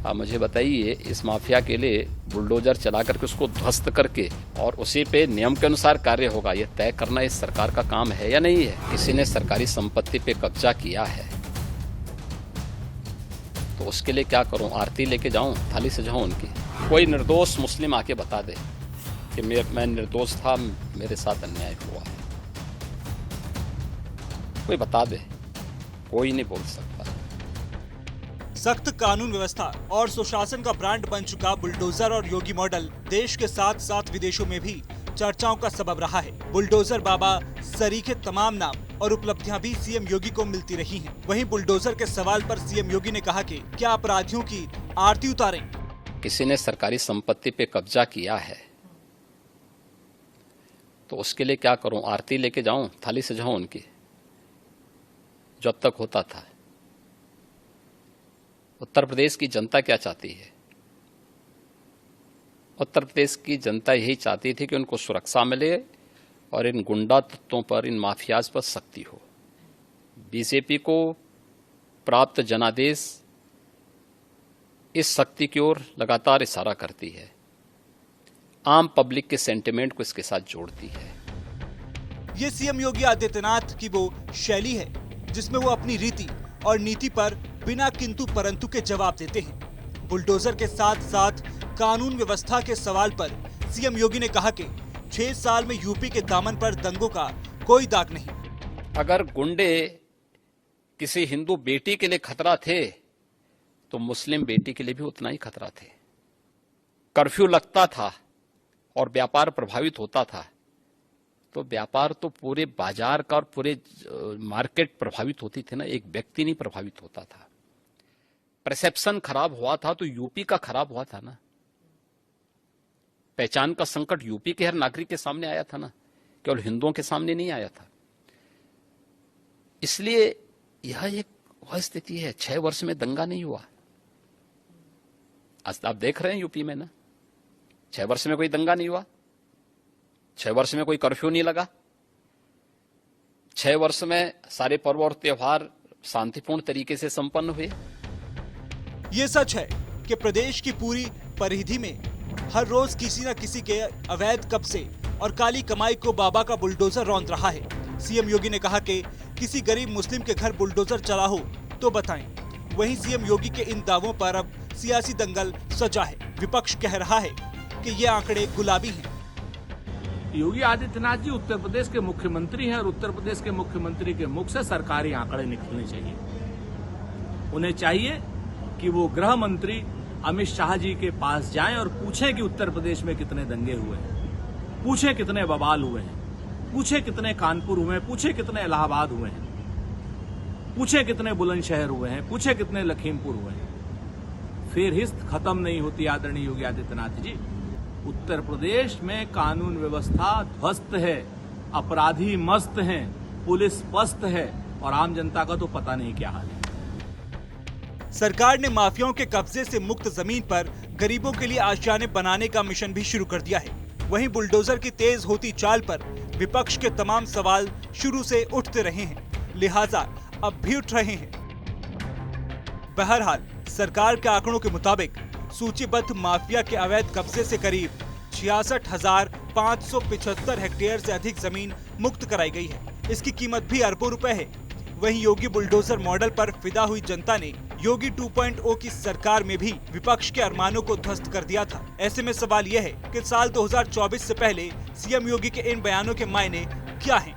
आप मुझे बताइए, इस माफिया के लिए बुलडोजर चला करके उसको ध्वस्त करके और उसी पे नियम के अनुसार कार्य होगा, ये तय करना इस सरकार का काम है या नहीं है। किसी ने सरकारी संपत्ति पे कब्जा किया है तो उसके लिए क्या करूं? आरती लेके जाऊं, थाली सजाऊं उनकी? कोई निर्दोष मुस्लिम आके बता दे कि मैं निर्दोष था, मेरे साथ अन्याय हुआ है, कोई बता दे। कोई नहीं बोल सकता। सख्त कानून व्यवस्था और सुशासन का ब्रांड बन चुका बुलडोजर और योगी मॉडल देश के साथ साथ विदेशों में भी चर्चाओं का सबब रहा है। बुलडोजर बाबा सरीखे तमाम नाम और उपलब्धियां भी सीएम योगी को मिलती रही हैं। वहीं बुलडोजर के सवाल पर सीएम योगी ने कहा कि क्या अपराधियों की आरती उतारें? किसी ने सरकारी संपत्ति पे कब्जा किया है तो उसके लिए क्या करूं? आरती लेके जाऊं, थाली सजाऊं उनकी? जो अब तक होता था। उत्तर प्रदेश की जनता क्या चाहती है? उत्तर प्रदेश की जनता यही चाहती थी कि उनको सुरक्षा मिले और इन गुंडा तत्वों पर, इन माफियाज पर सख्ती हो। बीजेपी को प्राप्त जनादेश इस शक्ति की ओर लगातार इशारा करती है, आम पब्लिक के सेंटिमेंट को इसके साथ जोड़ती है। ये सीएम योगी आदित्यनाथ की वो शैली है जिसमें वो अपनी रीति और नीति पर बिना किंतु परंतु के जवाब देते हैं। बुलडोजर के साथ साथ कानून व्यवस्था के सवाल पर सीएम योगी ने कहा कि 6 साल में यूपी के दामन पर दंगों का कोई दाग नहीं। अगर गुंडे किसी हिंदू बेटी के लिए खतरा थे तो मुस्लिम बेटी के लिए भी उतना ही खतरा थे। कर्फ्यू लगता था और व्यापार प्रभावित होता था तो व्यापार तो पूरे बाजार का और पूरे मार्केट प्रभावित होती थी ना, एक व्यक्ति नहीं प्रभावित होता था। परसेप्शन खराब हुआ था तो यूपी का खराब हुआ था ना। पहचान का संकट यूपी के हर नागरिक के सामने आया था ना, केवल हिंदुओं के सामने नहीं आया था। इसलिए यह एक वह स्थिति है। 6 वर्ष में दंगा नहीं हुआ। आज आप देख रहे हैं यूपी में ना, 6 वर्ष में कोई दंगा नहीं हुआ, 6 वर्ष में कोई कर्फ्यू नहीं लगा, 6 वर्ष में सारे पर्व और त्योहार शांतिपूर्ण तरीके से संपन्न हुए। ये सच है कि प्रदेश की पूरी परिधि में हर रोज किसी न किसी के अवैध कब्जे और काली कमाई को बाबा का बुलडोजर रौंद रहा है। सीएम योगी ने कहा कि किसी गरीब मुस्लिम के घर बुलडोजर चला हो तो बताएं। वहीं सीएम योगी के इन दावों पर अब सियासी दंगल सजा है। विपक्ष कह रहा है कि ये आंकड़े गुलाबी हैं। योगी आदित्यनाथ जी उत्तर प्रदेश के मुख्यमंत्री हैं और उत्तर प्रदेश के मुख्यमंत्री के मुख से सरकारी आंकड़े निकलने चाहिए। उन्हें चाहिए कि वो गृह मंत्री अमित शाह जी के पास जाएं और पूछें कि उत्तर प्रदेश में कितने दंगे हुए हैं, पूछें कितने बवाल हुए हैं, पूछें कितने कानपुर हुए हैं, पूछें कितने इलाहाबाद हुए हैं, पूछें कितने बुलंदशहर हुए हैं, पूछें कितने लखीमपुर हुए हैं। फिर हिस्त खत्म नहीं होती आदरणीय योगी आदित्यनाथ जी। उत्तर प्रदेश में कानून व्यवस्था ध्वस्त है, अपराधी मस्त हैं, पुलिस पस्त है और आम जनता का तो पता नहीं क्या हाल है। सरकार ने माफियाओं के कब्जे से मुक्त जमीन पर गरीबों के लिए आशियाने बनाने का मिशन भी शुरू कर दिया है। वहीं बुलडोजर की तेज होती चाल पर विपक्ष के तमाम सवाल शुरू से उठते रहे हैं, लिहाजा अब भी उठ रहे हैं। बहरहाल सरकार के आंकड़ों के मुताबिक सूचीबद्ध माफिया के अवैध कब्जे से करीब 66,575 हेक्टेयर से अधिक जमीन मुक्त कराई गई है। इसकी कीमत भी अरबों रुपए है। वहीं योगी बुलडोजर मॉडल पर फिदा हुई जनता ने योगी 2.0 की सरकार में भी विपक्ष के अरमानों को ध्वस्त कर दिया था। ऐसे में सवाल यह है कि साल 2024 से पहले सीएम योगी के इन बयानों के मायने क्या हैं?